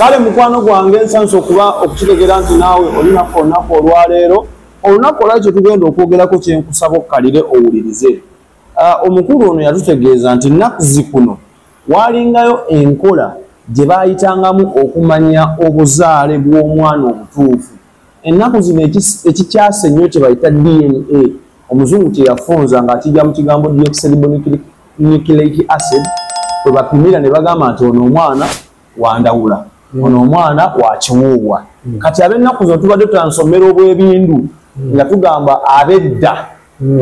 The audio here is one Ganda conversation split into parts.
kale mukwano gwange ensanso okuba okukitegera nti naawe olinaku olunaku olwaleero olunaku olwakyo tugenda okwogerako kyenkusaba okkalire owulirize. Omukulu ono yatutegeeza nti nnaku zikuno waalingayo enkola gye baayitangamu okumanya obuzaale bw'omwana obutuufu. Ennaku zino ekikyase nnyo kye bayita DNA omuzungu kye yafunza ng'akijja mu kigambo deoxyribonucleic acid bwe bapimira ne bagamba nti ono omwana wandawula ono omwana wa kiwuuwa. Kati ab'ennaku zino tubadde tutansomera obwebindu nga tugamba ab'edda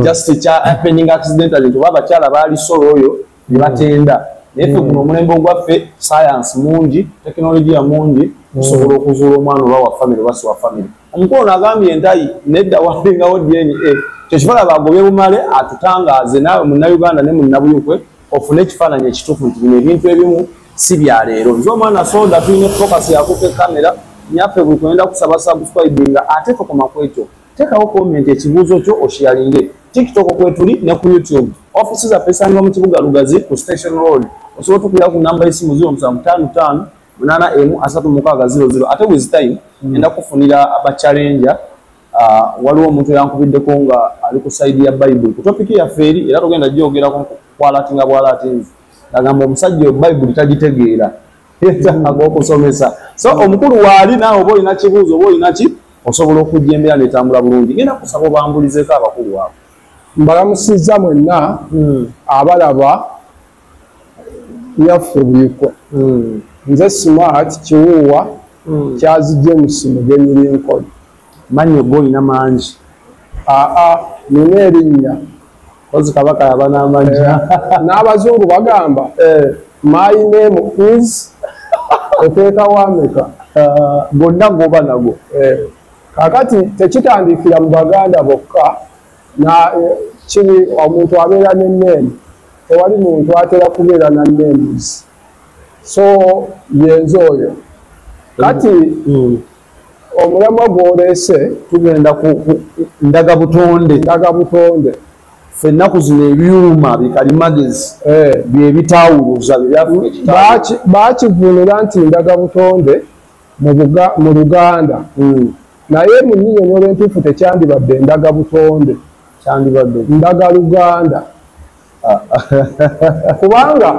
just happening accidentally nti oba abakyala baali solo oyo ne batenda. Naye ffe guno omulembe ogwaffe science mungi, tekinologiya mungi, tusobola okuzuula omwana oba wa famire oba si wa famire. Omukulu n'agambye entayi nedda walingawo DNA kyekifala bagobye bumale atutangaaze naawe munnayuganda ne munnabuyukwe ofune ekifaananyi ekituufu nti bino ebintu ebimu si bya leero. Nze omwana soda tulina focus yakupa ekamera nyaffe buli kwenda kusaba subscribinga ate tokoma kwekyo teekawo comment ekibuuzo kyo osharinge TikTok kwetuli ne ku YouTube. Office zaffe zisangibwa mu kibuga Lugazi ku Station Road. Osobola okutukulira ku namba y'essimu 0755 8316000 ate with time enda kufunira abachallenger. Waliwo omuntu yankubiddeko nga ali ku side ya Bible ku topic ya feri era tugenda gyogerako kwalatinga bwalatinzi agamba omusajja Bible tagitegeera ag'okusomesa. So omukulu waali naawe oba olina kibuuzo oba olina ki osobola okujja embeera netambula bulungi. Genda kusaba obambulizeko abakulu waabwe. Mbalamusizza mwenna abalaba yaffe buliko. Nze Smart Kiwuuwa Kyazijje Mugenyeri Lincoln. Manyo golina mangi. Nina erinnya ozi kabaka yaba n'amangi. N'abazungu bagamba my name is oteeka wameka gonna goba nago. Kakati tekitandikira mu Baganda bokka na kiri omuntu abeera n'enneemu tewali muntu atera kubeera na names. So yenze oyo kati omulamwa gw'oleese tugenda ku ndagabutonde. Ffe ennaku zino ebyuma bikalimagezi bye bitawuluza baakivunula nti ndagabutonde mu Luganda naye mu nnyinnyonnyola entuufu tekyandibadde ndagabutonde kyandibadde ndagaluganda kubanga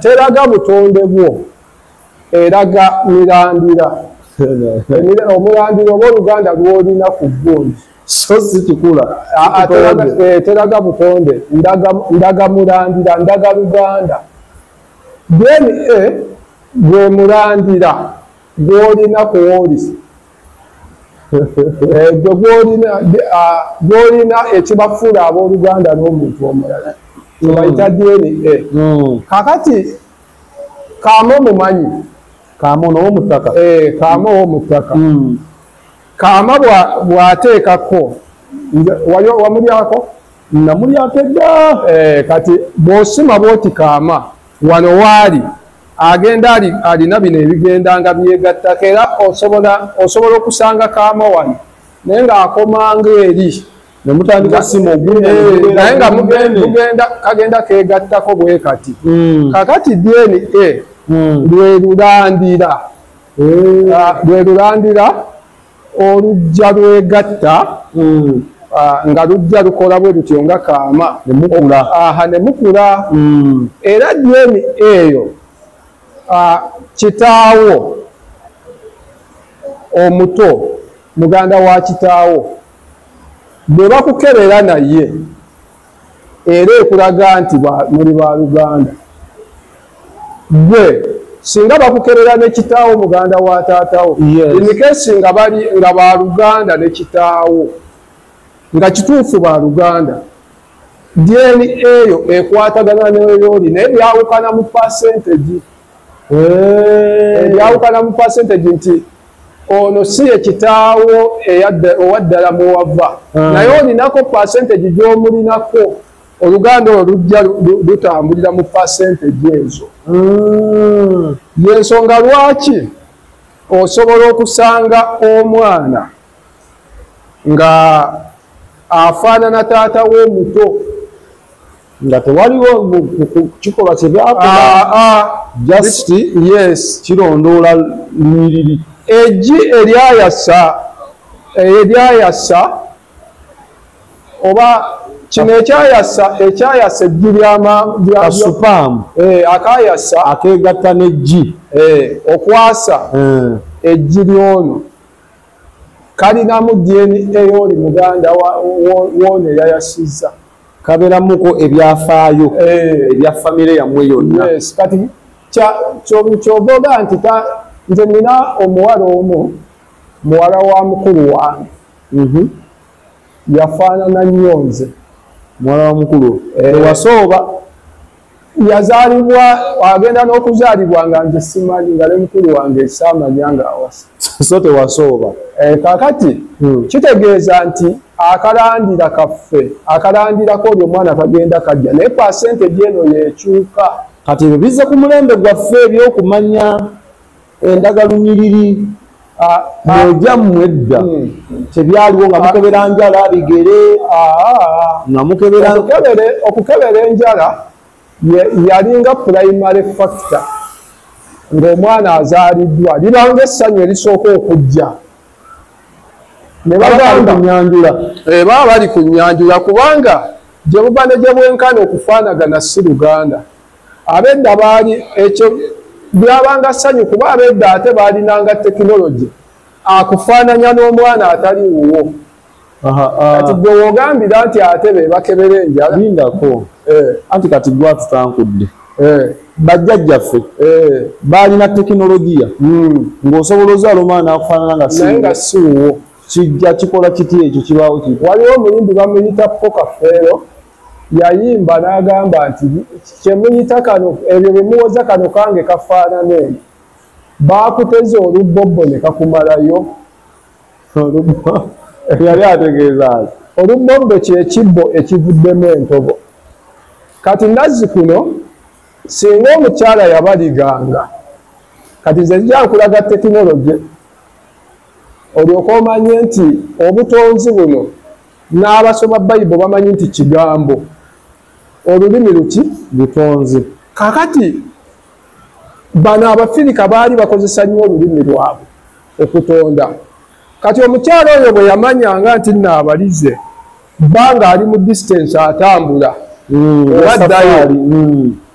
teraga butonde bwo eraga mirandira. Omurandira oba Oluganda lw'olina ku ggundi so si kikula teraga butonde ndaga murandira ndaga Luganda. DNA gwe murandira gw'olina ku wooli gw'olina ekibafuula ab'Oluganda n'omuntu omulala bayita DNA. Kakati Kaamo mumanyi Kaamo n'omuttaka Kaamo w'omuttaka Kaama bw'ateekako wamulyako namulyako edda. Kati bw'osima bw'oti Kaama wano waali agenda alina bino ebigendanga byegattako era osobola okusanga Kaama wano naye ng'akomanga eri nemutandika simu naye nga kagenda keegattako bwe kati. Kakati DNA lwe lulandira olujja lwegatta nga lujja lukola bwe lutyo nga Kaama nemukula. Era DNA eyo kitaawo omuto muganda wa kitaawo bwe bakukebera naye era ekulaga nti muli ba Luganda. Gwe singa bakukebera ne kitaawo muganda wa taatawo enikesi nga ba Luganda ne kitaawo nga kituufu ba Luganda, DNA eyo ekwatagana n'eyooli naye byawukana mu percentage. Byawukana mu percentage nti ono si ye kitaawo owaddala muwava naye olinako percentage gy'omulinako. Oluganda olwo lujja lutambulira mu percentage ezo. Yensonga lwaki osobola okusanga omwana nga afaanana taata we muto nga tewaliwo kikolwa kyebyakola just yes kirondoola lunyiriri eggi eryayasa oba kino ekyayasa eggi lyakasupaamu akayasa akeegatta n'eggi okwasa eggi lyono kalinamu DNA oli muganda woono eyayasizza kabeeramuko ebyafaayo ebya famire yammwe yonna kati kyoboga nti nze nina omuwala omu muwala wa mukulu wange yafaanana nnyo nze muwala wa mukulu ewasooba yazaalibwa agenda n'okuzaalibwa nga nze simanyi nga ne mukulu wange saamanya nga awasa so tewasooba kakati kitegeeza nti akalandira kaffe akalandirako oli omwana kagenda kajja naye pasente gyeno yekyuka kati ebyo bizze ku mulembe gwaffe ebyokumanya endagalunyiriri mwegyammwe edda tebyaliwo nga mukebera njala bigere nga mukebera okukebera enjala yalinga primary factor ng'omwana azaaliddwa libanga essanyu erisooka okujja ne bagamba baba bali ku nnyanjula kubanga gye buba ne gye bwenkana okufaanagana si luganda ab'edda baali ekyo byabanga ssanyu kuba ab'edda ate baalinanga tekinologi akufaananya n'omwana atali wuwo kati gwe woogambira nti ate be bakebera enjala lindako anti kati gwatutankudde bajjajjaffe baalina tekinologiya ng'osobola ozaala omwana akufaanana naye nga si wuwo kijja kikola kiti ekyo kibaawo kiti waliwo omuyimbi bamuyita pokafeero yayimba n'agamba nti kyemuyita kano ebyo bye muwoza kano kange kafaanana eyo baakuteza olubbobbo ne kakumalayo yali ategeeza olubbobbo kyekibbo ekivuddemu entobo kati nazzi kuno singa omukyala yabaliganga kati nze jankulaga tekinologi olyoka omanye nti obutonzi buno n'abasoma bayibo bamanyi nti kigambo olulimi luki butonzi kakati bano abafirika baali bakozesa nnyo olulimi lwabwe okutonda kati omukyala oyo bwe yamanyanga nti naabalize bbanga ali mu distance atambula waddayo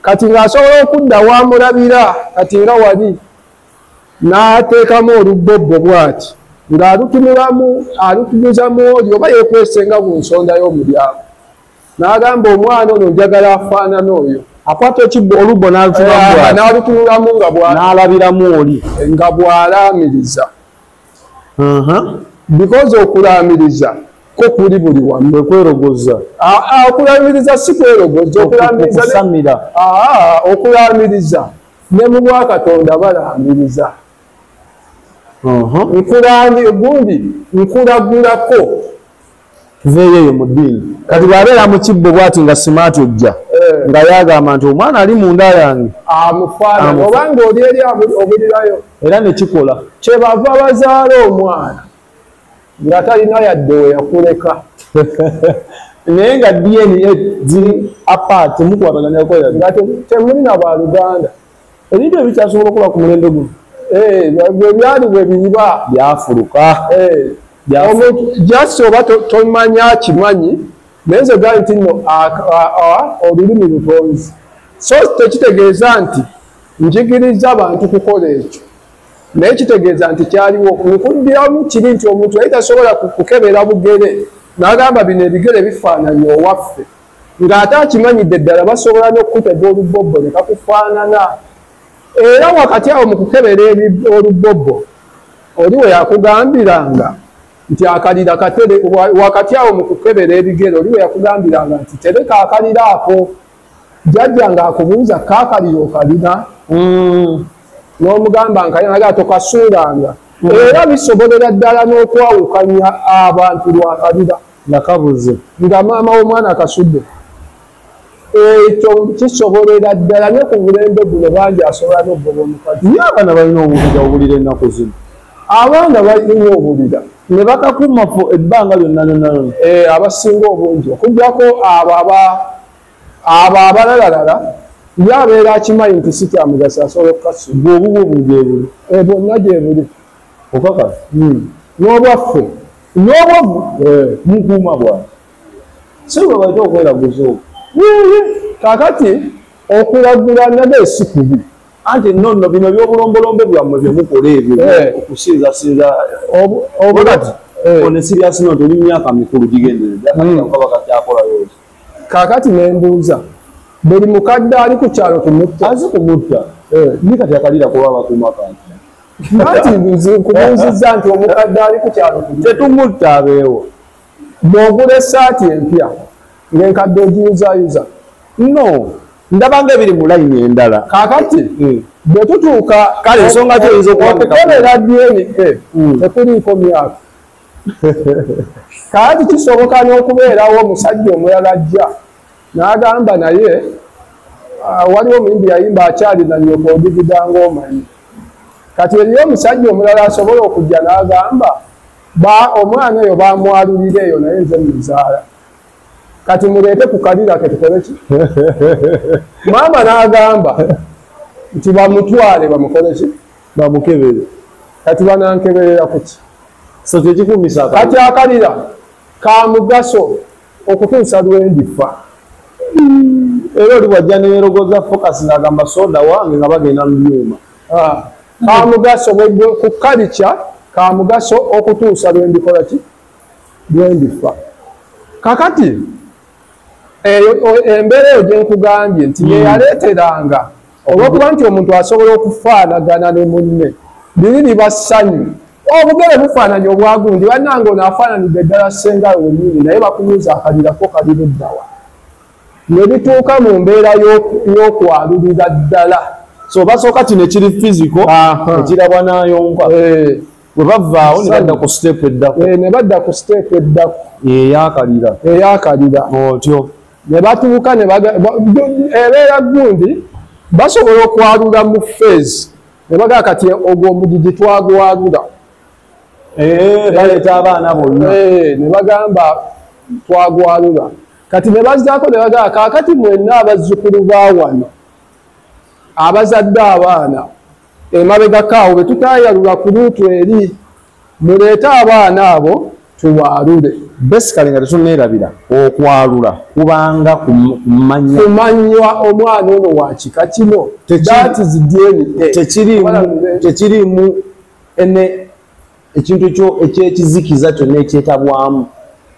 kati ng'asobola okudda wamulabira kati nga wali n'ateekamu olubbobbo bw'ati ng'alutunuzamu oli oba yeekwesenga ku nsonda y'omulyango n'agamba omwana ono njagala afaanana oyo akwata ekibbo olubbo n'alutunulamu n'alabiramu oli nga bw'alaamiriza because okulaamiriza ko kuli buli wamu kwerogoza okulaamiriza si kwerogoza okulaamiriza ne mu bwakatonda balaamiriza gundi nkulagulako tuveeyo eyo mu ddiini kati bw'abeera mu kibbo bw'ati nga simaati ojja nga yagamba nti omwana ali munda yange amufaanana obanga oli eri obulirayo era ne kikola kyebava bazaala omwana nga talina yadde we yakuleka naye nga DNA ziri apart temukwataganyako nga temuli na baluganda ebintu ebikyasobola okuba ku mulembe guno bwe byali bwe biba byafuluka jasi oba tomanya kimanyi naye nze gali nti nno olulimi lutonzi so tekitegeeza nti njigiriza abantu kukola ekyo naye kitegeeza nti kyaliwo nkuddiramu kiri nti omuntu yali tasobola kukebera bugere n'agamba bino ebigere bifaananye owaffe ng'ate akimanyidde ddala basobola n'okukutega olubbobbo ne kakufaanana era wakati awo mu kukebera olubbobbo oli we yakugambiranga nti akalira katere wakati awo mu kukebera ebigere oli we yakugambiranga nti tereka akalira ako jjajja ng'akubuuza kaakalira okalina n'omugamba nkalinaga tokasuulanga era bisobolera ddala n'okwawukanya abantu lwakalira nga kabuze nga maama w'omwana akasudde ekyo kisobolera ddala ne ku bulembe guno bangi asobola n'obboba omukazi ye abaana balina obulira obulira ennaku zino abaana balina obulira ne bakakumafu ebbanga lyonna lyonna abasinga obungi okugjako abo abo abalalala yabeera akimanyi nti si kya mugaso asobola okukasuula obubwo bugyebu bwonna gye buli okakasa n'obwaffe n'obwavu mukuuma bwawe si bwe baita okweraguza okwo kaakati okulagula nabyo si kubi anti nonno bino by'obulombolombe bwammwe bye mukola ebyo okusinzasinza obulati one serious note oli myaka mikulu gigendereza kaba kakyakolayo kaakati nembuuza buli mukadde ali ku kyalo tumutta aze kumutta ni kati akalira kuba bakuuma kanti nati nkubuuzizza nti omukadde ali ku kyalo tetumutta abeewo bw'ogula essaati empya ng'enkadde ogiyuzayuza no ndabanga ebiri mu layini endala kaakati bwe tutuuka kale ensonga kyoyinza okukebera DNA tekuliiko myaka kaakati kisoboka n'okubeerawo omusajja omulala ajja n'agamba naye waliwo omuyimbi yayimba akyalina nnyoko odigidanga omanyi kati eriyo omusajja omulala asobola okujja n'agamba omwana oyo bamwalulira eyo naye nze muzaala kati muleete ku kalira ke tukole ki maama n'agamba nti bamutwale bamukole ki bamukebere kati banankeberera kuki so tekikumisa kati akalira ka mugaso okutuusa lwendifa era oli wajja neyerogoza focus n'agamba soda wange nga bagenda mu byuma ka mugaso ku kalica ka mugaso okutuusa lwendikola ki lwendifa kakati embeera eyo gyenkugambye nti yeyaleeteranga olwokuba nti omuntu asobola okufaanagana ne munne biri liba ssanyu obugere bufaananya obwagundi bannange ono afaananidde eddala sengayo wenyini naye bakubuuza akalirako kalira eddawa ne bituuka mu mbeera y'okwalulira ddala so basooka kino ekiri fiziko ekirabwa n'ayonka bwe bavaawo ne badda ku siteepu eddaku ne badda ku siteepu eddaku eyakalira otyo ne batuuka ebeera gundi basobola okwalula mu feezi ne bagaa kati ogwo omugigi twagwalula baleeta abaana bonna ne bagamba twagwalula kati ne bazzaako ne bagaa kaakati mwenna abazzukulu ba wano abazadde abaana emabegakaawo bwe tutayalula ku luutu eri muleete abaana abo tuwaalule basically nga tetuneerabira okwalula kubanga kumanywa omwana ono wa kika kino tekirimu ekintu ekyekizikiza kyonna ekyetabwamu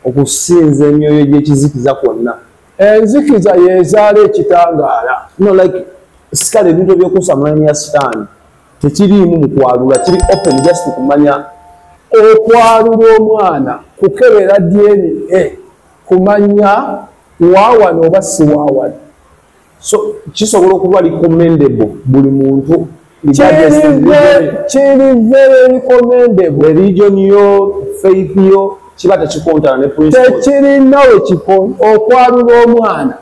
okusinza emyoyo gy'ekizikiza kwonna enzikiza yeezaala ekitangaala sikale ebintu ebyokusamulani ya sitaani tekirimu mu kwalula kiri open just kumanya okwalula omwana kukebera DNA kumanya waawano oba si waawano so kisobola okuba recommendable buli muntu kiri very recommendable religion yo faith yo kiba tekikontana ne principle tekirinawe okwalula omwana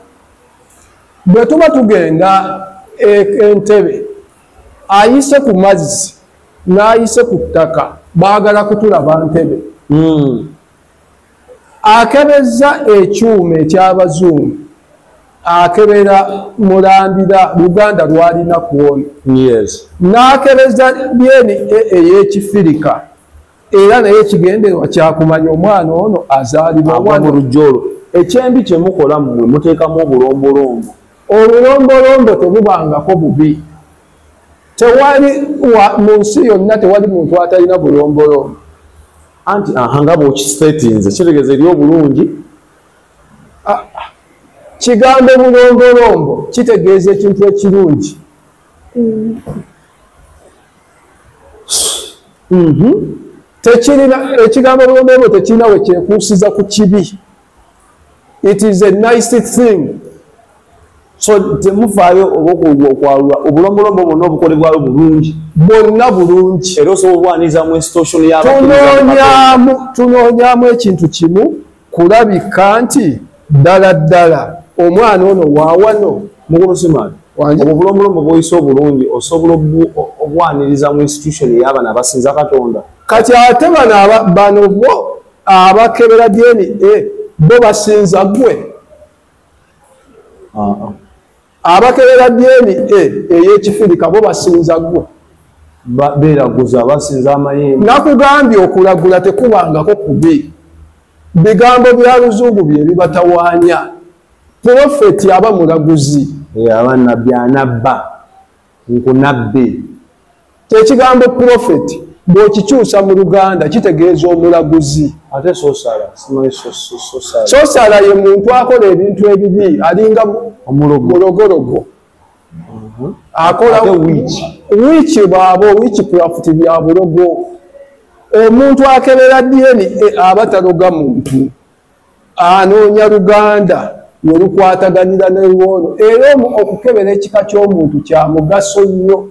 bwe tuba tugenda entebe ayise ku mazzi n'ayise ku ttaka baagala kutulaba ntebe akebeza ekyuma eky'abazungu akebera mulambira luganda lwalina kuwona n'akebeza byeni ey'ekifirika era naye ekigenderwa kyakumanya omwana ono azaalibwa mu lujjolo ekyembi kye mukola mmwe muteekamu obulombolombo obulombolombo tebubangako bubi tewali mu nsi yonna tewali muntu atalina bulombolombo anti nga bw'okisetinze kitegeeza eri obulungi kigambo bulombolombo kitegeeza ekintu ekirungi ekigambo bulombolombo tekirina we kyekuusiza ku kibi. It is a nice thing. So temufaayo okwalula obulombolombo bwonna obukolebwayo bulungi bwonna bulungi era osobola obwaniriza mu institution tunoonyaamu ekintu kimu kulabika nti ddala ddala omwana ono waawano mugobosimaani obulombolombo bwoyisa obulungi osobola obwaniriza mu institution ey'abaana abasinza Katonda. Kati ate bano bo abakebera DNA bo basinza gwe abakerera DNA ey'ekifirika bo basinza gwo beeraguza basinza amayembe. Nakugambye okulagula tekubangako kubi. Bigambo bya luzungu bye bibatawaanya. Profeti aba mulaguzi. Aba nabbi anabba. Nkunabbi. Kyekigambo profeti bw'okikyusa mu Luganda kitegeeza omulaguzi. Ate sosala. Sosala. Sosala ye muntu akola ebintu ebibi alinga mulogologo. Akola wiiki bwabo wiiki craft bya bulogo. Omuntu akebera DNA aba taloga muntu. Anoonya Luganda yolukwataganira n'ewono. Era okukebera ekika ky'omuntu kya mugaso nnyo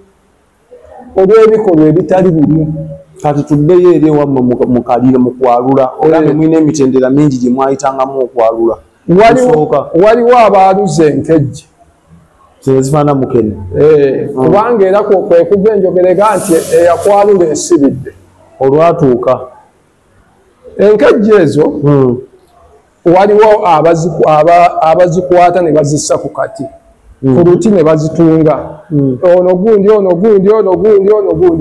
olw'ebikolwa ebitali bimu. Kati tuddeyo eri ewammwe mu kalire mu kwalula. Olabye mulina emitendera mingi gye mwayitangamu okwalula. Waliwo abaaluza enkejje. Zifaana mukene. Kubanga era kwe kuva enjogerega nti eyakwalula ensiridde. Olwatuuka. Enkejje ezo waliwo abazikwata ne bazissa ku kati. Ku luti ne bazitunga. Ono gundi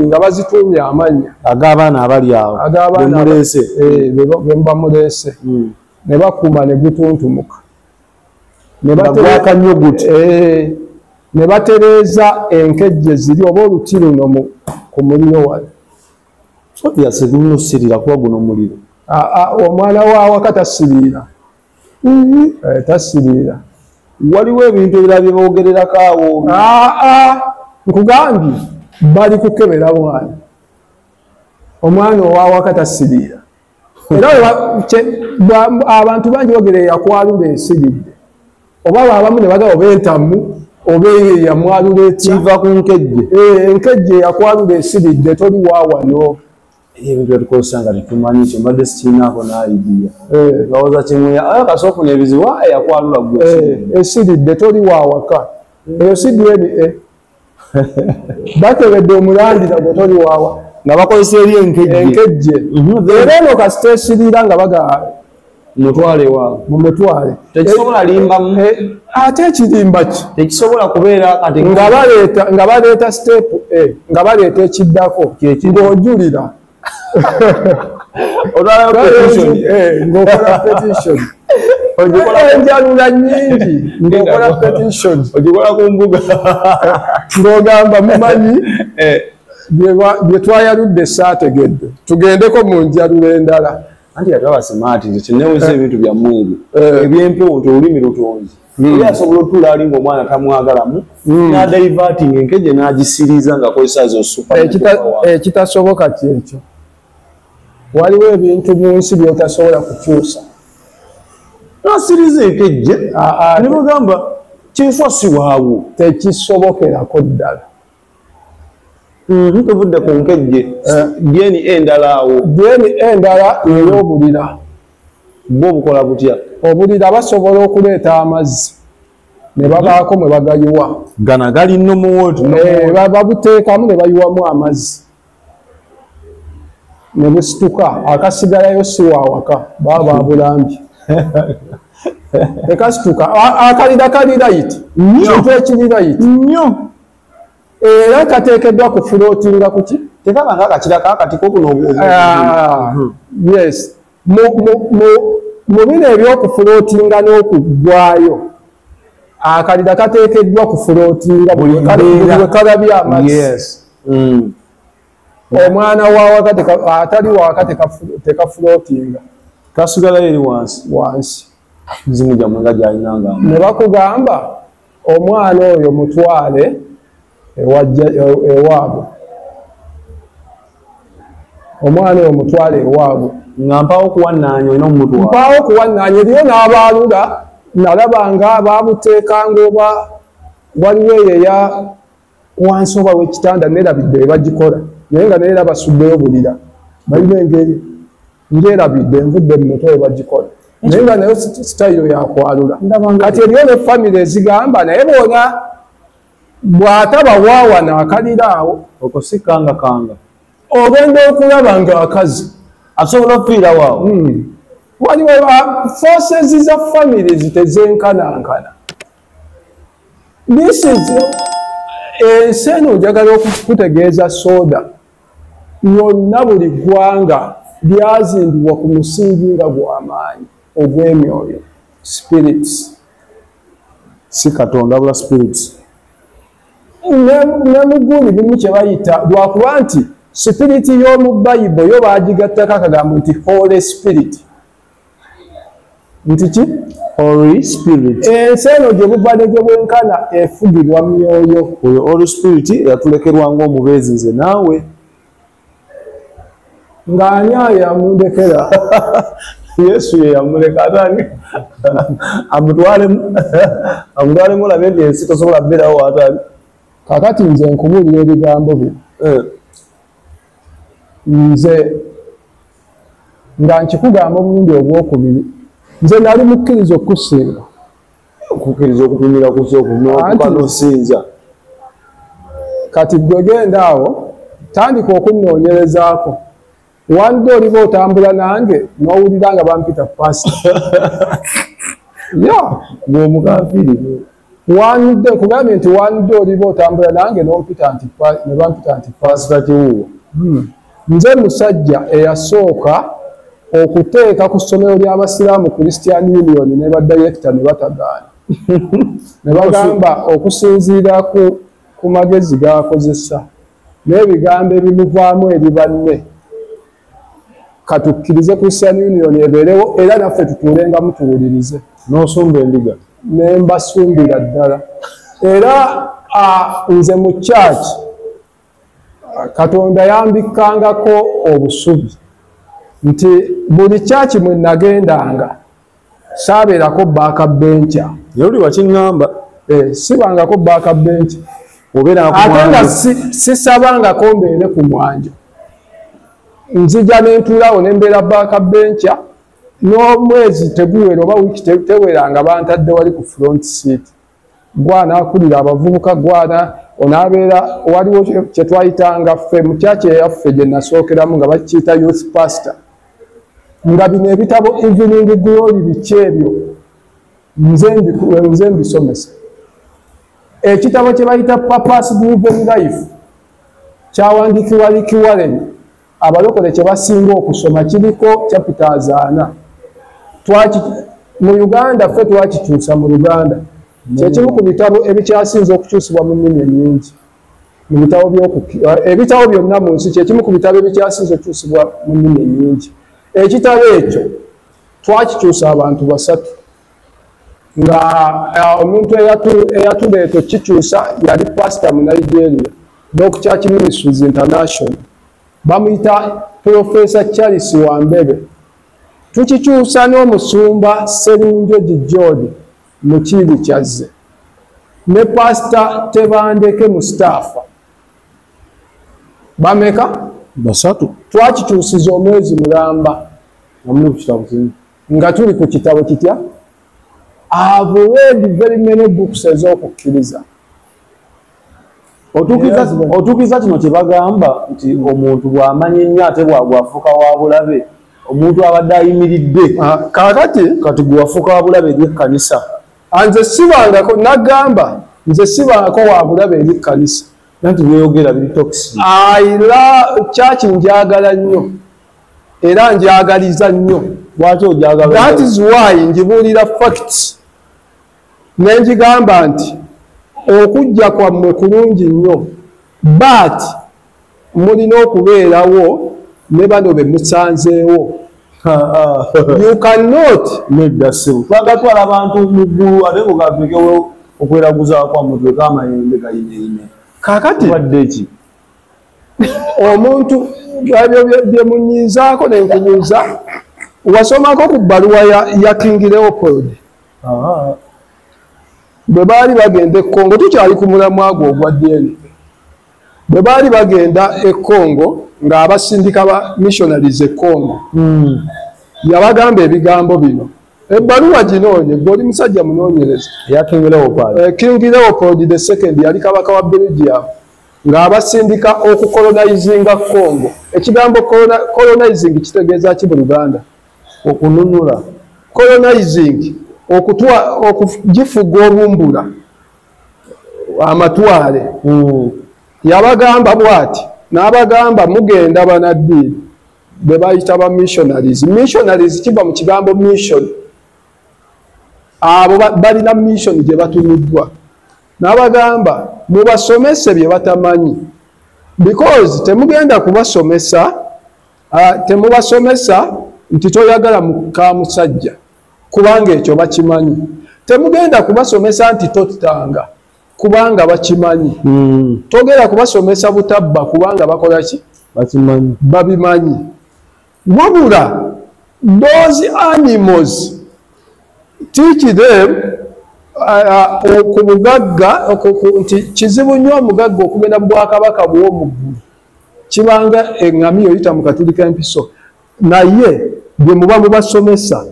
nga bazitumye amannya. Ag'abaana abali awo. Be bamuleese. Ne bakuma ne gutuntumuka. Ne batereeza enkejje ziri oba oluti luno ku muliro wali. Yase guno sirira kuba guno muliro. Omwana waawaka tasiriira. Tasiriira. Waliwo ebintu ebirala bye boogererako awo. Nkugambye bali kukebera mwana. Omwana owaawaka tasiriira. Era abantu bangi boogera yakwalula ensiridde. Oba abamu ne bagamba oba entamu oba yamwalula kiva ku nkejje. Enkejje yakwalula ensiridde toli waawano. Ebintu ebitukozesa tetumanyi kyo mbadde sikirinaako n'ayidiya. Lowooza kimwe kasoofu n'ebizibu yakwalula gwe ensiridde toli waawaka. Eyo si DNA. Bakebedde omulandira gwe toli waawa. Nga bakozesa eri enkejje. Era eno kasita esiriira nga baga mutwale waawe. Mumutwale. Tekisobola limbamu. Ate ekirimba ki? Tekisobola kubeera kati nga baleeta step A nga baleeta ekiddako ng'ojulira. Ng'okola petition. Enjalula nnyingi ng'okola petition. Ogikola ku mbuga. Ng'ogamba mumanyi bye twayaludde saategedde. Tugendeko mu njalula endala. Anti yataba smart nze kineweza ebintu bya mwezi. Ebyempewo olulimi lutonzi. Era asobola otuula ali ng'omwana tamwagalamu. N'adaivating enkejje n'agisiriiza ng'akozesa zo super. Ekitasoboka kyekyo. Waliwo ebintu mu nsi by'otasobola kukyusa. N'asiriiza enkejje ne bagamba kifa si waawo. Tekisobokerako ddala. Tuvudde ku nkejje. DNA endala awo. DNA endala ey'obulira. Bwo bukola butya? Obulira basobola okuleeta amazzi ne babaako mwe bagayiwa. Gana gali nno mu wootu. Babuteekamu ne bayiwamu amazzi. Ne busituka akasigalayo si waawaka baba abulambi. Tekasituka akalira kali right. Kintu ekiri right. Nnyo. Era kateekeddwa ku floatinga kuki? Tekaba ng'akakira kaakatiko kuno. Yes. Mu bino eby'okufulootinga n'okugwayo akalira kateekeddwa ku fulootinga bwe kalabye amazzi. Omwana waawaka atali waawaka tekafulootinga. Kasigalayo eri wansi. Mizimu gyammwe nga gy'alinanga. Ne bakugamba omwana oyo mutwale ewaabwe. Omwana oyo mutwale ewaabwe. Nga mpaawo kuwannaanya olina omutwala. Mpaawo kuwannaanya eriyo n'abaalula nalaba nga baabuteekanga oba waliwo eyo wansi oba w'ekitanda neerabidde bagikola naye nga naye era basuddeyo bulira balina engeri njeerabidde envudde mu mutwe bagikola naye nga nayo sitayiro yakwalula kati eriyo ne famire ezigamba naye boona bw'ataba waawana akalira awo okusikangakanga ogenda okulaba ng'akazi asobola okufiira waawo. Waliwo forces za families tezenkanankana. This is enseno njagala okukutegeeza soda yonna buli ggwanga lyazimbibwa ku musingi nga gw'amaanyi ogw'emyoyo spirits si katonda bula spirits ne muguli bimu kye bayita lwakuba nti sipiriti y'omu bayibo yo baagigattako akagambo nti holy spirit nti ki holy spirit ensi eno gye buva ne gye bwenkana efugibwa myoyo oyo holy spirit yatulekerwa ng'omubeezi nze naawe ng'ani yamundekera yesu ye yamuleka atani amutwalemu labe nti ensi tosobola kubeerawo atani kakati nze nkubuulira ebigambo bye nze nga nkikugamba omulundi ogwokubiri nze nali mukkiriza okusinga okukkiriza okupimira kusokunosinza kati gwe genda awo tandika okunnoonyerezaako wandde oliba otambula nange n'owulira nga bampita pasita ng'omukafiri wandde kugambye nti wandde oliba otambula nange ne bampita nti pasita kiwuwo nze musajja eyasooka okuteeka ku ssomero ly'abasiraamu Christian Union ne badirekita ne batagaana ne bagamba okusinziira ku magezi g'akozesa n'ebigambo ebimuvaamu eri banne katukkirize Christian Union ebeerewo era naffe tutuulenga mutuwulirize n'osumba endiga ne mbasumbira ddala era nze mu kyaki Katonda yambikkangako obusubi nti buli kyaki mwe nagendanga saabeerako baakabenca yoli wakiŋŋamba sibangako baakabenca ate nga sisabangako mbeere ku mwanjo nzija nentuulawo ne mbeera baakabenca n'omwezi teguwera oba wiiki tewera nga bantadde wali ku front seat gwanaakulira abavubuka gwana onaabeera waliwo kye twayitanga ffe mu kyaki eyaffe gye nasookeramu nga bakiyita youth pastor nga bino ebitabo evening glory biki ebyo nze mbisomesa ekitabo kye bayita purpose driven life kyawandiikibwa Rick Warren abalokole kye basinga okusoma kiriko chapters 4 mu Uganda ffe twakikyusa mu Luganda kyekimu ku bitabo ebikyasinze okukyusibwa mu nnimi ennyingi ebitabo byonna mu nsi kyekimu ku bitabo ebikyasinze okukyusibwa mu nnimi ennyingi ekitabo ekyo twakikyusa abantu 3 nga omuntu eyatuleeta okukikyusa yali pasita mu Nigeria Dr. Church Ministries International bamuyita Professor Charles Wambebe tukikyusa n'omusumba Sserunjogi George Mukiibi Kyazze ne pasita Tebandeke Mustafa bameka 3 twakikyusiza omwezi mulamba nga tuli ku kitabo kitya I've read very many books ez'okukkiriza otuukiza kino kye bagamba nti omuntu bw'amanya ennyo ate bw'agwafuuka wa bulabe omuntu abadde ayimiridde kati gwafuuka wa bulabe eri ekkanisa nze sibangako nagamba nze sibangako wa bulabe eri ekkanisa nti byeyogera biri toxic kyaki njagala nnyo era njagaliza nnyo lwaki ojagala that is why njibuulira facts nenjigamba nti okujja kwammwe kulungi nnyo but mulina okubeerawo ne bano be musanzeewo you cannot nedasibu twagatwala abantu mu ggulu ate ng'ogateekewo okweraguza kwammwe tweka amayembe gayineeyine kakati wadde ki omuntu bye munyiizaako nenkubuuza wasomako ku bbaluwa ya King Leopold bwe baali bagenda e Congo tukyali ku mulamwa gwo ogwa DNA bwe baali bagenda e Congo ng'abasindika ba missionaries e Congo yabagamba ebigambo bino ebbaluwa ginoonye gw'oli musajja munoonyereza eya King Leopold King Leopold II yali kabaka wa Belgium ng'abasindika okukolonizinga Congo ekigambo colonizing kitegeeza ki mu Luganda okununula colonizing okugifuga obumbula amatwale yabagamba bwati n'abagamba mugenda banaddiini be bayita ba missionaries kiva mu kigambo mission abo balina mission gye batumiddwa n'abagamba mubasomese bye batamanyi because temugenda temubasomesa nti toyagala muka musajja kubanga ekyo bakimanyi temugenda kubasomesa nti totanga kubanga bakimanyi togera kubasomesa butabba kubanga bakola ki babimanyi wabula those animals teach them okubugagga nti kizibu nnyo omugagga okugenda bwakabaka bw'omuggulu kibanga eŋŋami oyita mu katuli k'empiso naye bwe muba mubasomesa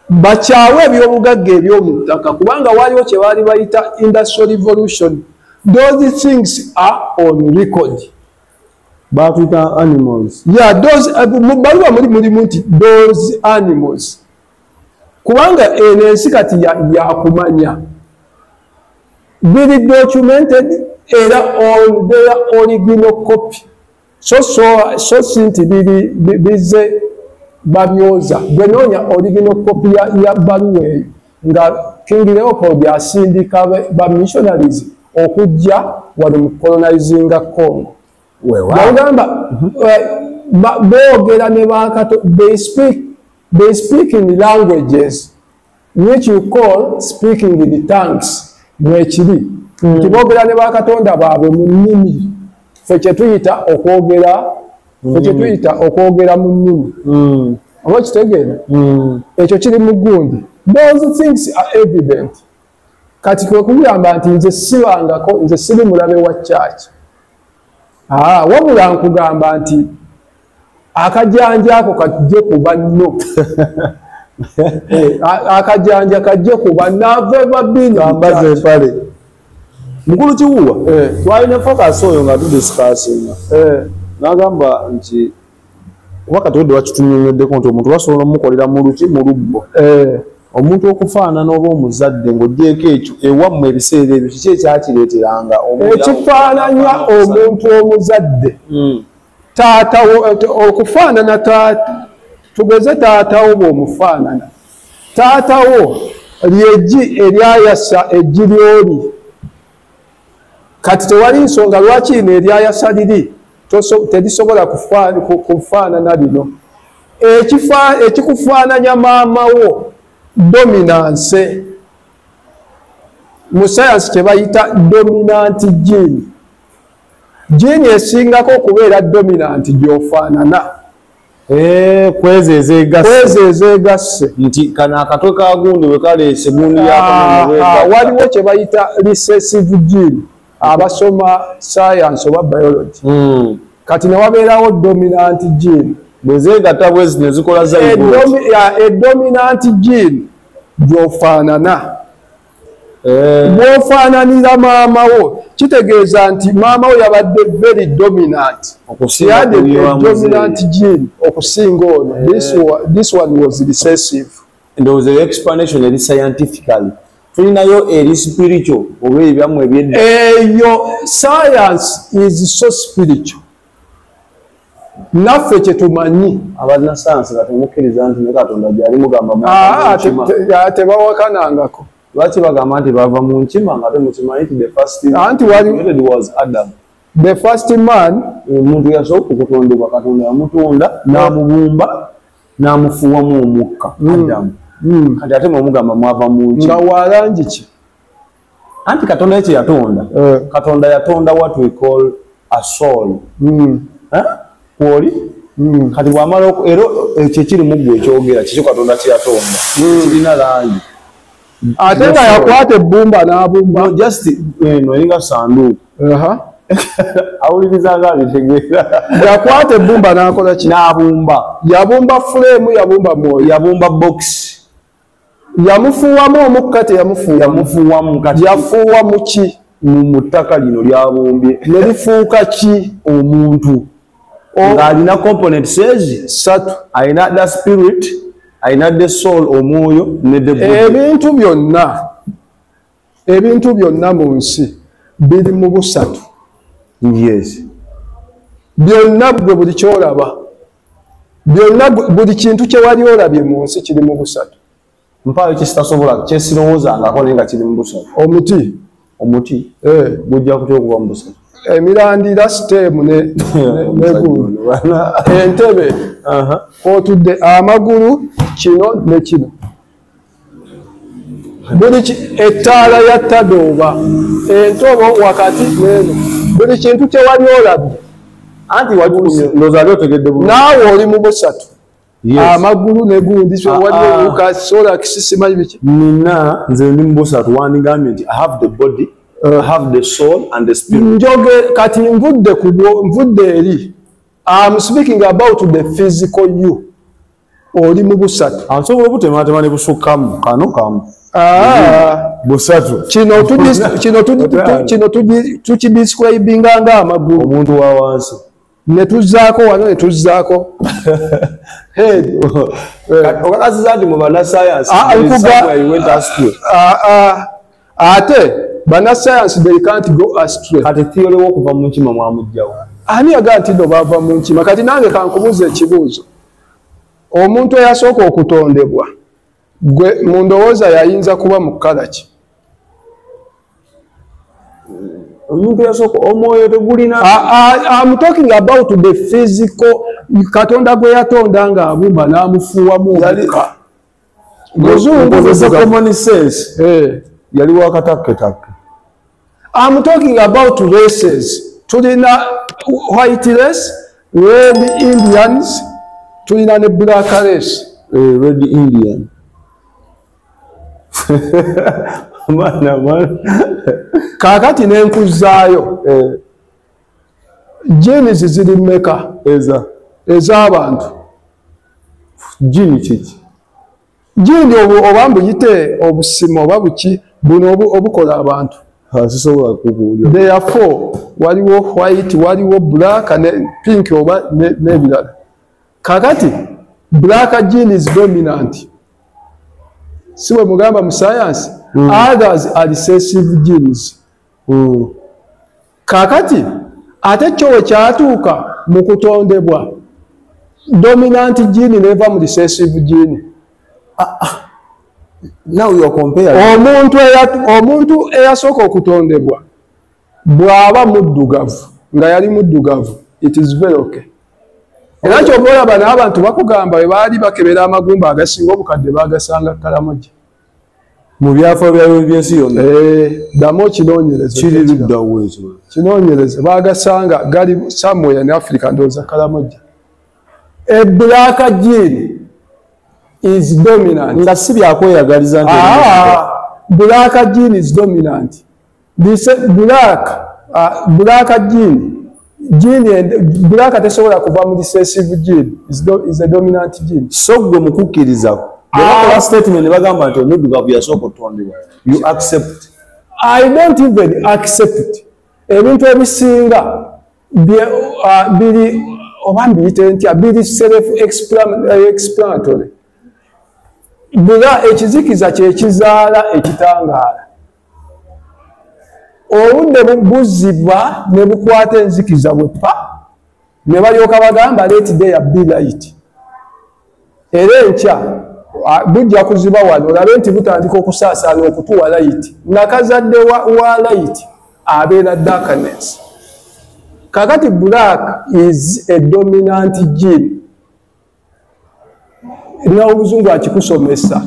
bakyawe ebyobugagga eby'omu ttaka kubanga waliwo kye baali bayita industrial revolution. Those things are on record. Batwita animals. Yeah, those mubaluwa mulimu nti those animals kubanga eno ensi kati yakumanya biri documented era on their original copy so sinti bize babyoza bwenoonya original copy ya baluwa eyo nga King Leopold yasindika ba missionaries okujja wali mu colonizinga Congo. Bagamba boogera ne bakato they speak in languages which you call speaking in the tongues mwekiri kiboogera ne bakatonda baabwe mu nnimi fe kye tuyita okwogera mu nnimi oba kitegeera ekyo kiri mu gundi. Those things are evident. Kati kwe kugamba nti nze sibangako nze siri mulabe wa church wabula nkugamba nti akajanja ako kajje ku banno akajanja kajje ku bannave babini ambaze pale mukulu kiwuwa twalina focus oyo nga tudiscussing nagamba nti wakati wedde wakitunyonyoddeko nti omuntu basobola omukolera mu luki mu lubbo omuntu okufaanana oba omuzadde ng'ogyeko ekyo ewammwe ebiseera ebyo kiki ekyakireeteranga ekifaananya omuntu omuzadde taatawo okufaanana tugeze taatawo bw'omufaanana taatawo lyeggi eryayasa eggi lyoli kati tewali nsonga lwaki ino eryayasa liri terisobola kufaanana lino ekikufaananya maamawo dominance mu science kye bayita dominant gene gene esingako okubeera dominant gy'ofaanana kwezeeza egasse nti kano akatwe kagundi bwe kaleese gundi waliwo kye bayita recessive gene abasoma science oba biology kati newabeerawo dominant gene bwezeegatta bwezi nezikola dominant gene gy'ofaanana bw'ofaananira maamawo kitegeeza nti maamawo yabadde very dominant dominant gene okusinga ono this one was recessive. Ndowooza explanation eri scientifically tulinayo eri spiritual oba ebyamu ebyedda eyo science is so spiritual naffe kyetumanyi abalina sayansi katemukkiriza nti ne Katonda gyali mugamba tebawakanangako lwaki bagamba nti bava mu nkima nga temukimanyi nti the first man omuntu yasooka okutondebwa Katonda yamutunda n'amubumba n'amufuuwamu omukka Adamu kati ate mwemugamba mwava mu nkima nga walangi ki anti Katonda ekyo yatonda Katonda yatonda what we call a soul kwoli kati bwamala era ekyo kiri muggwe ekyogera kikyo Katonda kyeyatonda kirina langi ate nga yakwata ebbumba n'abumba just eno eringa sanduuku awuliriza nga abitegeera yakwata ebbumba n'akola ki n'abumba yabumba fulemu yabumba mwoyo yabumba box yamufuuwamu omukka yamufuuwamu kati yafuuwa mu ki mu ttaka lino lyabumbye ne lifuuka ki omuntu ng'alina components ssatu alina the spirit alina the soul omwoyo ne the body ebintu byonna mu nsi biri mu busatu. Yes. Byonna bwe buli kyolaba. Byonna buli kintu kye wali olabye mu nsi kiri mu busatu. Mpaayo kisitasobola kyesirowoozangako naye nga kiri mu busatu. Omuti gujja kutya okuba mu busatu. Emirandira siteemu n'eggulu. Entebe kw'otudde amagulu kino ne kino. Buli ettaala ya tadooba entobo wakati n'eno. Buli kintu kye wali olabye. Anti lozaali otegedde bulungi. Naawe oli mu busatu. Amagulu ne gundi so waliwo Luka sola kisisimanyi biki. Nina nze ndi mu busatu wandigambye nti I have the body, I have the soul and the spirit. Njoge kati nvudde eri. I'm speaking about the physical you. Oli mu busatu. Ansobola obutemaatema ne busukkamu kano kamu. Busatu. Kino tukidescribinga nga amagulu. Omuntu wa wansi. Ne tuzzaako wano ne tuzzaako. Okakasiza nti mu bannasayansi ate bannasayansi they can't go astray. Kati theory w'okuva mu nkima mwamugjawo. Ani yagaa nti no bava mu nkima? Kati nange kankubuuza ekibuuzo. Omuntu eyasooka okutondebwa gwe mu ndowooza yayinza kuba mu kkala ki? Omuntu eyasooka omwoyo tegulina. I'm talking about the physical. Katonda gwe yatonda ng'abumba n'amufuuwamu omukka. Common sense. Yali wakatakketakke. I'm talking about races. Tulina white race, red Indians, tulina ne black race. Red Indian. Kaakati n'enkuzaayo. Genes ziri mmeka? Ez'abantu. Gini kiki? Gini oba mbuyite obusima oba buki buno obukola abantu. Sisobola kubuulira. Therefore waliwo white, waliwo black ne pink oba n'ebirala. Kaakati black gene is dominant. Si bwe mugamba mu science. Others are recessive genes. Kaakati ate kyo kyatuuka mu kutondebwa dominant gene neva mu recessive gene. Now you are comparing. Omuntu eyasooka okutondebwa bw'aba muddugavu nga yali muddugavu, it is very okay. Era ky'oba olaba n'abantu bakugamba bwe baali bakebera amagumba agasinga obukadde baagasanga Karamoja. Mu byafo by'ensi yonna. Ddamu okinoonyereze. Kiri luddawo ekyo. Kinoonyereze baagasanga gali somewhere in Africa ndowooza Karamoja. A black gene is dominant. Nga si byakweyagaliza nti black gene is dominant. This black gene black tesobola kuva mu recessive gene is a dominant gene. So gwe mukukkiriza bwebakola statement ne bagamba nti omuddugavu yasooka okutondebwa. You accept? I don't even accept. Ebintu ebisinga biri oba mbiyite ntya biri self-explanatory. Ekizikiza kye kizaala ekitangaala. Obudde buziba ne bukwata enzikiza bweppa ne balyoka bagamba let there be light. Era enkya bujja kuziba wano olabe nti butandika okusaasaana okutuwa light. Nakazadde wa light abeera darkness. Kakati black is a dominant gene. N'obuzungu akikusomesa.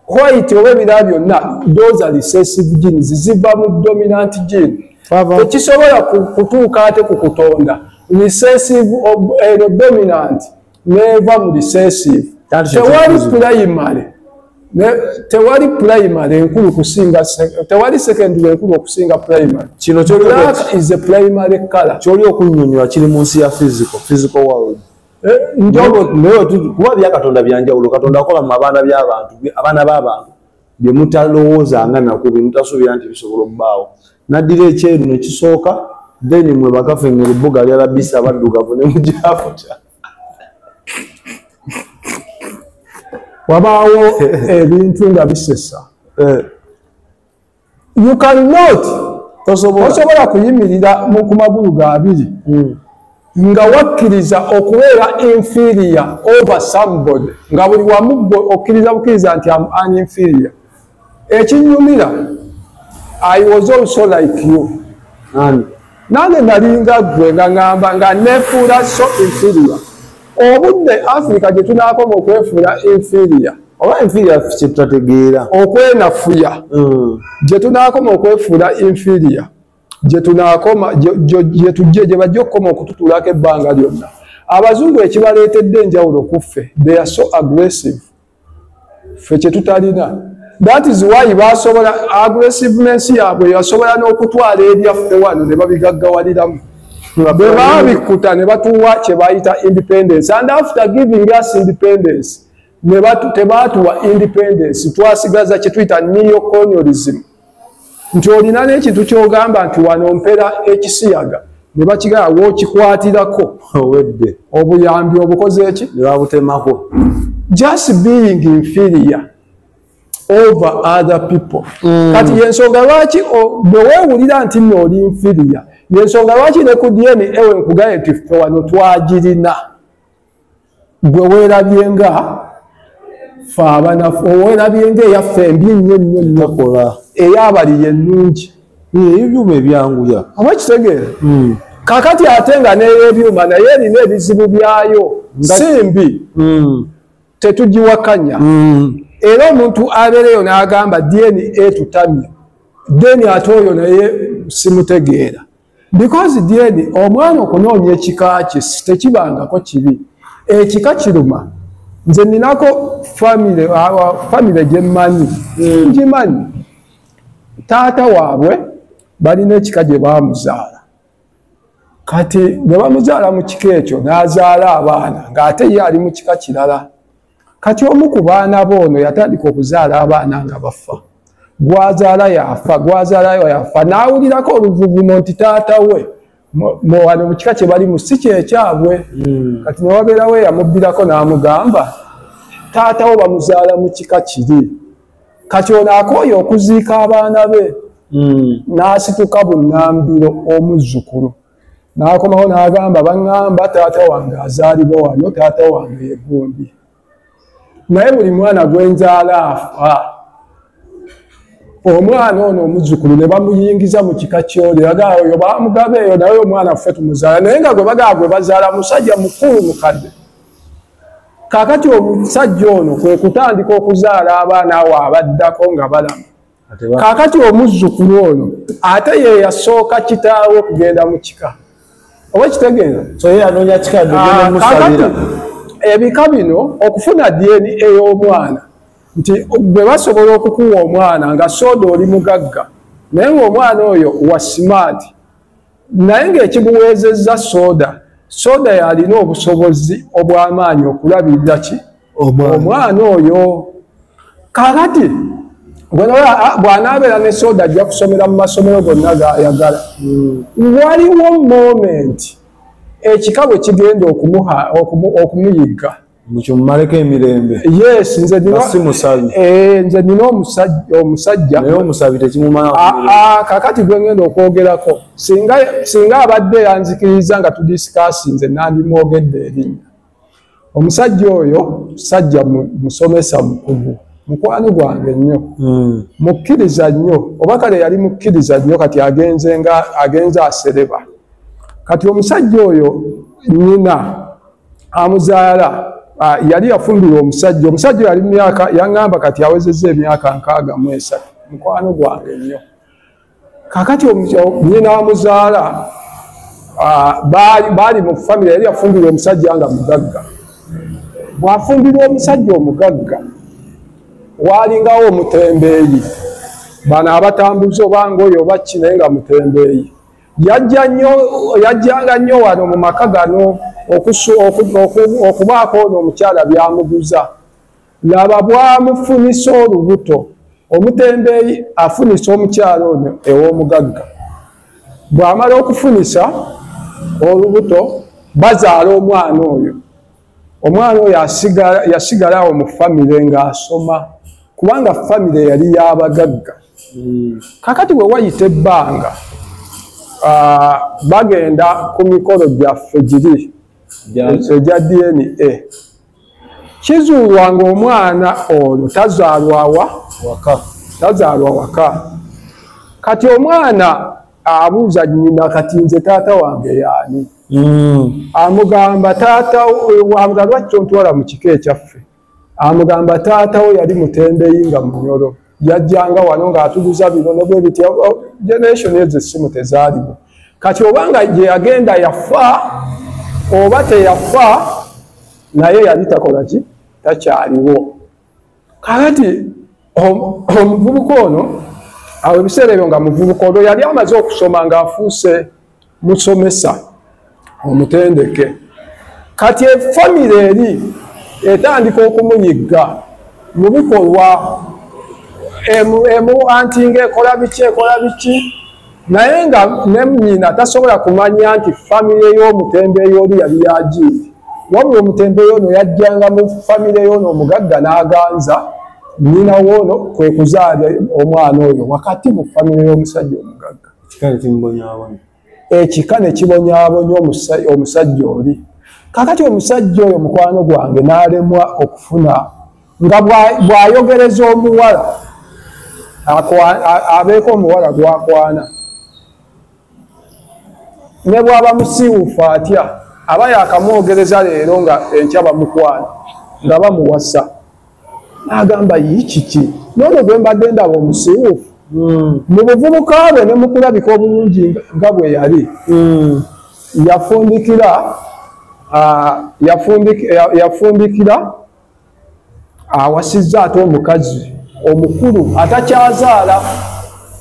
White oba ebirala byonna those are recessive genes ziva mu dominant gene. Tekisobola kutuuka ate ku kutonda recessive dominant neva mu recessive. Tewali primary enkulu kusinga tewali secondary enkulu okusinga primary. Kino black is a primary color. Kyoli okunnyonnyola kiri mu nsi ya physical world. Kuba byakatonda byanjawulo. Katonda akola mu abaana b'abantu bye mutalowoozanga nako bye mutasuubira nti bisobola obbaawo. Naddira ekyeru ne kisooka then mwe bakafengera ebbuga lyalabisa abaddugavu ne mujaafuta. Wabaawo ebintu nga bisesa. You cannot tosobola kuyimirira ku magulu ga abiri nga wakkiriza okubeera inferior over somebody nga buli wamu okkiriza nti an inferior. Ekinyumira, I was also like you. Nange nalinga gwe nga ngamba nga nefuula so inferior. Obudde Africa gye tunaakoma okwefuula inferior. Oba inferior kye tutategeera. Okwenafuya. Gye tunaakoma okwefuula inferior. Gye tunaakoma gye bajja okukoma okututuulako ebbanga lyonna. Abazungu ekibaleetedde enjawulo ku ffe. They are so aggressive. Ffe kye tutalina. That is why basobola aggressiveness yaabwe yasobola n'okutwala ebyaffe wano ne babigaggawaliramu. Bwe baabikuta ne batuwa kye bayita independence. And after giving us independence, tebaatuwa independence. Twasigaza kye tuyita neo-colonialism. Nti olina n'ekintu ky'ogamba nti wano mpera ekisiyaga ne bakigala w'okikwatirako obuyambi obukoze eki? Ne babutemako. Just being inferior over other people. Kati yensonga lwaki bwe weewulira nti nno oli inferior, yensonga lwaki ne ku DNA ewe nkugaye nti ffe wano twagirina. Gwe weerabye nga ffe abanafu, weerabye nga eyaffe embi nnyo eyabali ennungi. Ebyuma ebyanguya. Oba kitegeera? Kakati ate nga n'ebyuma naye erina ebizibu byayo. Simbi tetugiwakanya. Era omuntu abeereyo n'agamba DNA tutamye. DNA ate oyo naye simutegeera. Because DNA omwana okunoonya ekika kye tekibangako kibi. Ekika kiruma. Nze ninako famire gye mmanyi. Ngimanyi. Taata waabwe balina ekika gye baamuzaala. Kati bwe bamuzaala mu kika ekyo n'azaala abaana ng'ate ye ali mu kika kirala. Kati omu ku baana boono yatandika okuzaala abaana nga bafa. Gwazaala yafa. N'awulirako oluvuvuno nti taata we wano mu kika kye balimu si kyekyabwe. Kati ne wabeerawo eyamubbirako n'amugamba taata wo bamuzaala mu kika kiri. Kati ono akooye okuziika abaana be. N'asituka bunnambiro omuzzukulu. N'akomawo n'agamba baŋŋamba taata wange azaalibwa wano, taata wange yegumbye. Naye buli mwana gwenzaala afa. Omwana ono omuzzukulu ne bamuyingiza mu kika ky'oli. Agamba oyo bamugaba eyo naye omwana ffe tumuzaala. Naye nga gwe bagamba gwe bazaala musajja mukulu mukadde. Kaakati omusajja ono kwe kutandika okuzaala abaana awo abaddako nga balama. Kaakati omuzzukulu ono ate ye yasooka kitaawe okugenda mu kika. Oba kitegeeza? So ye anoonya kika genda musalira. Ebika bino okufuna DNA ey'omwana nti bwe basobola okukuwa omwana nga soda oli mugagga naye ng'omwana oyo wa smart naye ng'ekimuweezezza soda yalina obusobozi obw'amaanyi okulabirira ki omwana oyo. Kaakati bw'anaabeera ne soda ajja kusomera mu masomero gonna g'ayagala. Waliwo moment ekika bwe kigenda okumuyigga. Mukimumaleko emirembe. Yes, nze nina omusajja. Naye omusabi tekimumala. Kakati gwe ngenda okwogerako. Singa abadde yanzikiriza nga tudisikaasi nze nandimwogedde erinnya. Omusajja oyo musajja musomesa mukugu. Mukwano gwange nnyo. Mukkiriza nnyo. Oba kale yali mukkiriza nnyo kati agenze asereba. Kati omusajja oyo nnyina amuzaala yali yafumbirwa omusajja yali myaka yaŋŋamba kati awezezza emyaka 63. Mukwano gwange nnyo. Kakati nnyina amuzaala baali mu famire yali yafumbirwa omusajja nga mugagga. Bw'afumbirwa omusajja omugagga waalingawo omutembeeyi. Bano abatambuza obanga oyo oba ki naye nga mutembeeyi. Yajjanga nnyo wano mu maka gano okubaako ono omukyala byamuguza. Laba bwamufunisa olubuto. Omutembeeyi afunisa omukyala ono ew'omugagga. Bw'amala okufunisa olubuto bazaala omwana oyo. Omwana oyo yasigalawo mu famire ng'asoma kubanga famire yali y'abagagga. kakati bwe wayita ebbanga bagenda ku mikolo gyaffe giri egya DNA kizuulwa ng'omwana ono tazaalwa waka kati omwana abuuza nnyina kati nze taata wange yaani amugamba taata wamugamba lwaki tontwala mu kika ekyaffe amugamba taatawo yali mutembeyi nga munyolo yajjanga wano ng'atuguza binono bwe biti generation ezo essimu tezaaliwo kati obanga gye yagenda yafa oba teyafa naye yali takola ki takyaliwo kakati omuvubuka ono awo ebiseera ebyo nga muvubuka olwo yali amaze okusoma ng'afuuse musomesa omutendeke kati efamire eri etandika okumunyiga mu bikolwa antinga ekola biki naye nga ne nnyina tasobola kumanya nti famire y'omutembeeyi oli yali yagiiri wabula omutembeeyi ono yajjanga mu famire y'ono omugagga n'aganza nnyina woono kwe kuzaala omwana oyo wakati mu famire y'omusajja omugagga ekika ne kibonyaabonya omusajja oli kakati omusajja oyo mukwano gwange n'alemwa okufuna nga bw'ayogereza omuwala abeeko omuwala gwakwana ne bw'aba musiiwufu atya aba yakamwogereza leero nga enkya bamukwana nga bamuwasa n'agamba yiikiki noono gwe mbadde ndaba omusiiwufu mu buvubuka bwe ne mu kulabika obulungi nga bwe yali yafundikira awasizza ate omukazi omukulu atakyazaala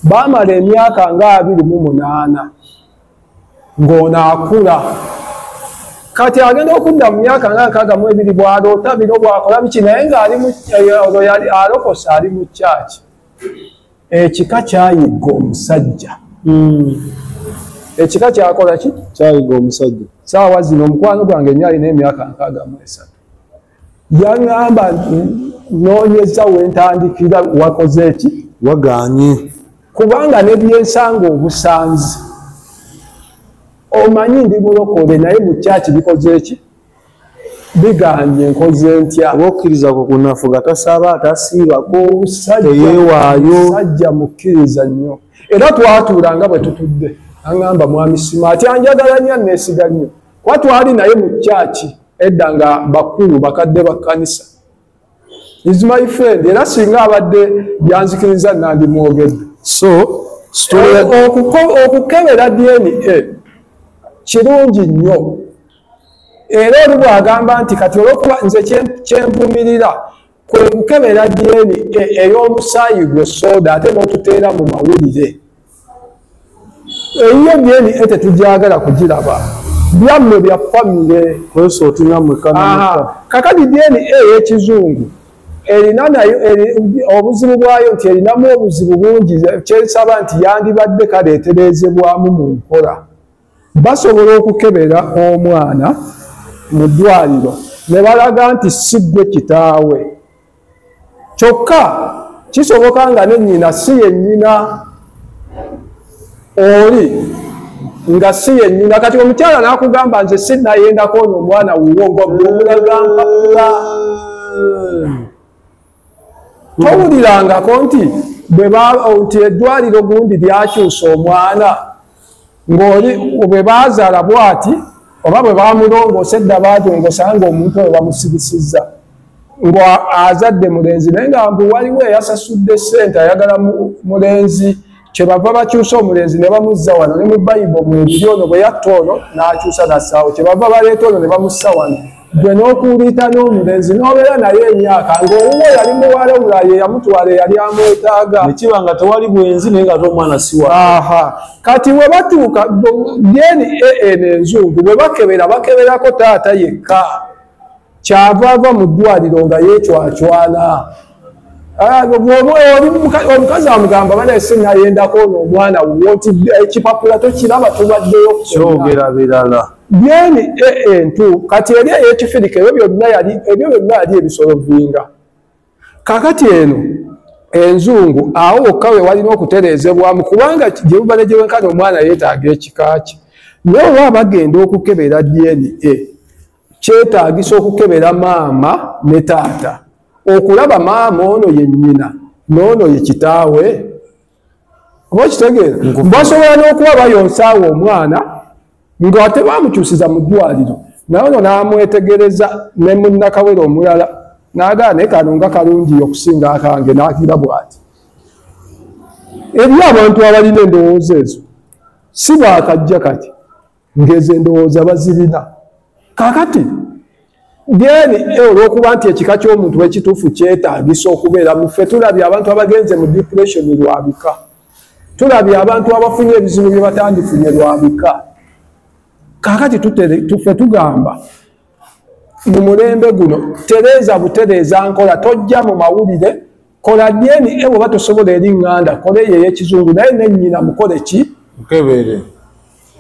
baamala emyaka nga 28 ng'ono akula kati agenda okudda mu myaka nga 62 bw'aloota bino bw'akola biki naye ng'ali alokose ali mu kyaki ekika kyayigga omusajja ekika kyakola ki kyayigga omusajja saawa zino omukwano gwange nnyo alina emyaka 63 yaŋŋamba noonyeza wentandikira wakoze eki waganye kubanga ne byensanga obusanzi omanyi ndi mulokole naye mu kyaki bikoze eki biganye nkoze ntya obaokkiriza ku kunafuga tasaba atasiibako teyeewaayo musajja mukkiriza nnyo era twatuulanga bwe tutudde aŋŋamba mwami simaati anjagala nnyo neesiga nnyo kuba twali naye mu kyaki edda nga bakulu bakadde ba kkanisa is my friend era singa abadde byanzikiriza nandimwogedde so okukebera DNA kirungi nnyo era oli bw'agamba nti kati olwokuba nze kyenvumirira kwe kukebera DNA ey'omusaayi gwe soda ate n'otuteera mu mawulire eyiyo DNA tetugyagala kugiraba byammwe bya famire kakati DNA ey'ekizungu erina nayo obuzibu bwayo nti erinamu obuzibu bungi kyesaba nti yandibadde kaleeterezebwamu mu nkola basobola okukebera omwana mu ddwaliro ne balaga nti si ggwe kitaawe kyokka kisoboka nga ne nnyina si yennyina oli nga si yennyina kati omukyala n'akugamba nze sinnayendako ono omwana wuwo ngomulagamba towulirangako nti eddwaliro gundi lyakyusa omwana ng'oli bwe baazaala bwati oba bwe bamulongoosa edda baajongosa ng'omuntu oyo bamusibisizza ng'azadde mulenzi naye nga mbu waliwo eyasasudde ssente ayagala mulenzi kyebava bakyusa omulenzi ne bamuzza wano ne mu bayibo mwebiri ono bwe yatta ono n'akyusa nassaawo kyebava baleeta ono ne bamussa wano gwe n'okuliita n'omulenzi n'obeera naye emyaka ng'olumu yali muwala omulala yamutwala eyali amwetaaga nekiba nga tewali bwenzi naye nga t'omwana siwa kati bwe batuuka DNA enzungu bwe bakeberako taata yekka kyava ava mu ddwaliro nga yeecwacwana omukazi amugamba bana sinayendako n'omwana wuwo nti ekipapula tokiraba tubaddeyo kyogera birala byeni entu kati eri ey'ekifirika ebyo byonna yali ebisolovinga kakati eno enzungu awo okawe walina okutereezebwamu kubanga gye buba ne gye wenkana omwana yeetaaga ekika kye naye oba bagenda okukebera DNA kyetaagisa okukebera maama ne taata okulaba maama ono ye nnyina n'ono ye kitaawe oba kitegeera basobola n'okuba bayonsaawo omwana nga ate baamukyusiza mu ddwaliro naye ono n'amwetegereza ne munnakawere omulala n'agaa naye kano nga kalungi okusinga akange n'akira bw'ati eri abantu abalina endowooza ezo si baakajja kati ng'ezo endowooza bazirina kaakati geni olw'okuba nti ekika ky'omuntu w'ekituufu kyetaagisa okubeera mu ffe tulabye abantu abagenze mu depression lwabika tulabye abantu abafunye ebizibu bye batandifunye lwabika kaakati tuffe tugamba mu mulembe guno tereeza butereeza nkola tojja mu mawulire kola DNA bw'oba tosobola eri ŋŋanda kola eyo ey'ekizungu naye nennyina mukole ki mukebere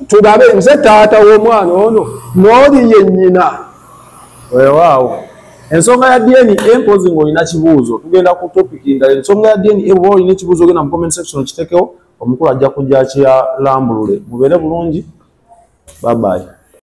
tulabe nze taata w'omwana ono n'oli ye nnyina weewaawo ensonga ya DNA empozi ng'olina kibuuzo tugenda ku topiki ndala ensonga ya DNA bw'oba olina ekibuuzo ogenda mu comment section okitekewo omukulu ajja kujja kyalambulule mubeere bulungi bye bye